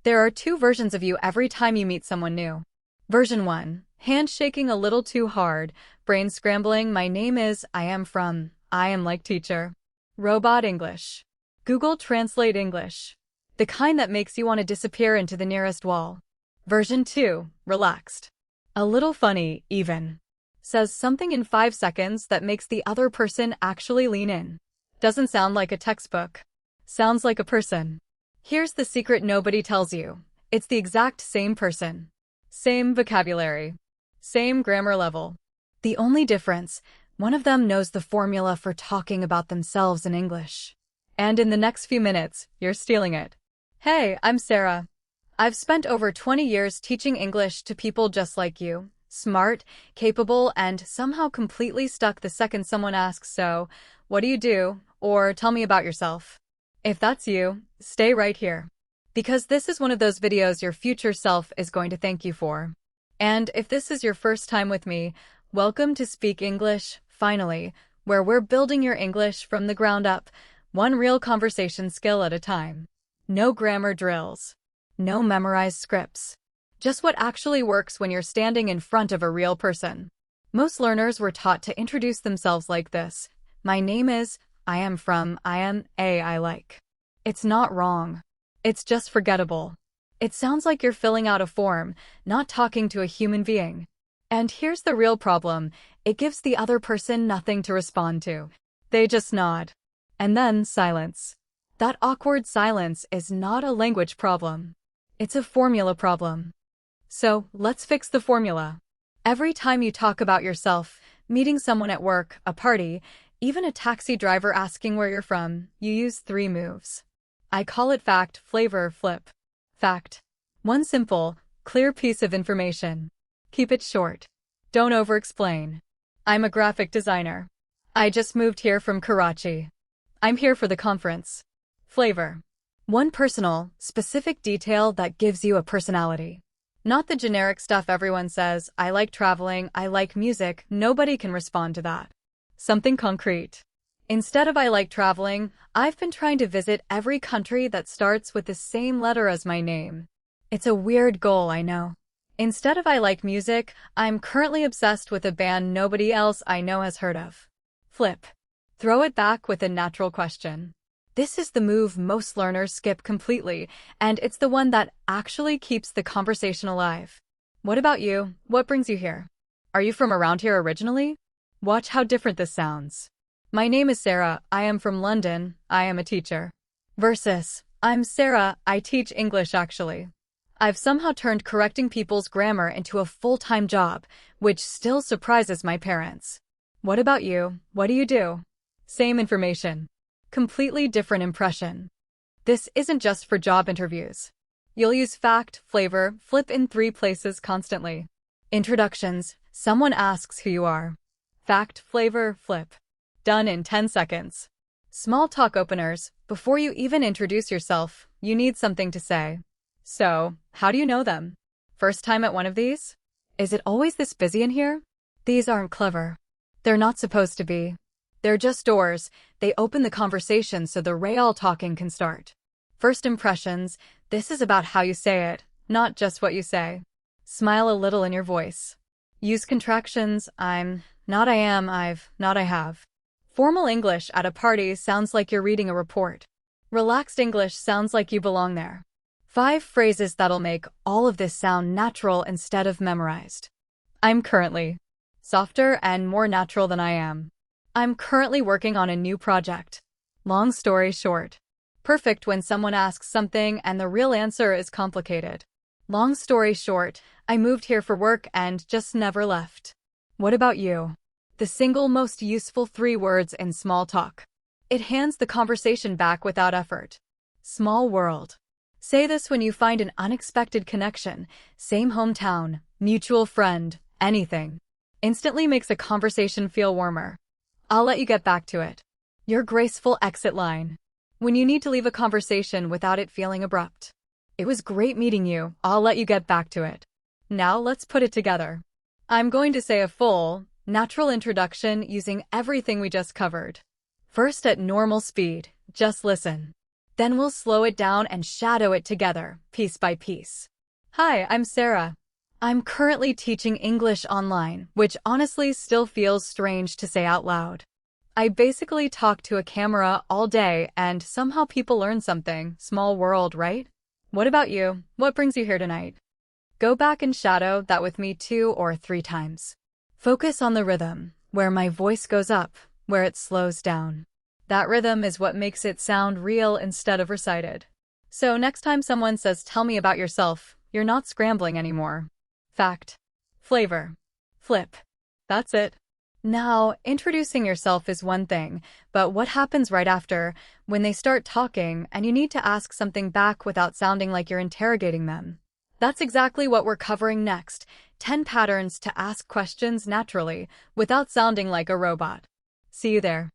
There are two versions of you every time you meet someone new. Version 1. Handshaking a little too hard, brain scrambling, my name is, I am from, I am like teacher. Robot English. Google Translate English. The kind that makes you want to disappear into the nearest wall. Version 2. Relaxed. A little funny, even. Says something in 5 seconds that makes the other person actually lean in. Doesn't sound like a textbook. Sounds like a person. Here's the secret nobody tells you. It's the exact same person. Same vocabulary. Same grammar level. The only difference, one of them knows the formula for talking about themselves in English. And in the next few minutes, you're stealing it. Hey, I'm Sarah. I've spent over 20 years teaching English to people just like you. Smart, capable, and somehow completely stuck the second someone asks, so, what do you do? Or tell me about yourself. If that's you, stay right here. Because this is one of those videos your future self is going to thank you for. And if this is your first time with me, welcome to Speak English, finally, where we're building your English from the ground up, one real conversation skill at a time. No grammar drills. No memorized scripts. Just what actually works when you're standing in front of a real person. Most learners were taught to introduce themselves like this. My name is, I am from, I am, I like. It's not wrong. It's just forgettable. It sounds like you're filling out a form, not talking to a human being. And here's the real problem. It gives the other person nothing to respond to. They just nod. And then silence. That awkward silence is not a language problem. It's a formula problem. So, let's fix the formula. Every time you talk about yourself, meeting someone at work, a party, even a taxi driver asking where you're from, you use 3 moves. I call it fact, flavor, flip. Fact. One simple, clear piece of information. Keep it short. Don't over-explain. I'm a graphic designer. I just moved here from Karachi. I'm here for the conference. Flavor. One personal, specific detail that gives you a personality. Not the generic stuff everyone says, I like traveling, I like music, nobody can respond to that. Something concrete. Instead of I like traveling, I've been trying to visit every country that starts with the same letter as my name. It's a weird goal, I know. Instead of I like music, I'm currently obsessed with a band nobody else I know has heard of. Flip. Throw it back with a natural question. This is the move most learners skip completely, and it's the one that actually keeps the conversation alive. What about you? What brings you here? Are you from around here originally? Watch how different this sounds. My name is Sarah, I am from London, I am a teacher. Versus, I'm Sarah, I teach English actually. I've somehow turned correcting people's grammar into a full-time job, which still surprises my parents. What about you? What do you do? Same information. Completely different impression. This isn't just for job interviews. You'll use fact, flavor, flip in 3 places constantly. Introductions, someone asks who you are. Fact, flavor, flip. Done in 10 seconds. Small talk openers, before you even introduce yourself, you need something to say. So, how do you know them? First time at one of these? Is it always this busy in here? These aren't clever. They're not supposed to be. They're just doors. They open the conversation so the real talking can start. First impressions, this is about how you say it, not just what you say. Smile a little in your voice. Use contractions, I'm, not I am, I've, not I have. Formal English at a party sounds like you're reading a report. Relaxed English sounds like you belong there. 5 phrases that'll make all of this sound natural instead of memorized. I'm currently softer and more natural than I am. I'm currently working on a new project. Long story short. Perfect when someone asks something and the real answer is complicated. Long story short, I moved here for work and just never left. What about you? The single most useful 3 words in small talk. It hands the conversation back without effort. Small world. Say this when you find an unexpected connection, same hometown, mutual friend, anything. Instantly makes a conversation feel warmer. I'll let you get back to it. Your graceful exit line. When you need to leave a conversation without it feeling abrupt. It was great meeting you, I'll let you get back to it. Now let's put it together. I'm going to say a full, natural introduction using everything we just covered. First at normal speed, just listen. Then we'll slow it down and shadow it together, piece by piece. Hi, I'm Sarah. I'm currently teaching English online, which honestly still feels strange to say out loud. I basically talk to a camera all day and somehow people learn something. Small world, right? What about you? What brings you here tonight? Go back and shadow that with me 2 or 3 times. Focus on the rhythm, where my voice goes up, where it slows down. That rhythm is what makes it sound real instead of recited. So next time someone says, "Tell me about yourself," you're not scrambling anymore. Fact. Flavor. Flip. That's it. Now, introducing yourself is one thing, but what happens right after, when they start talking and you need to ask something back without sounding like you're interrogating them? That's exactly what we're covering next. 10 patterns to ask questions naturally, without sounding like a robot. See you there.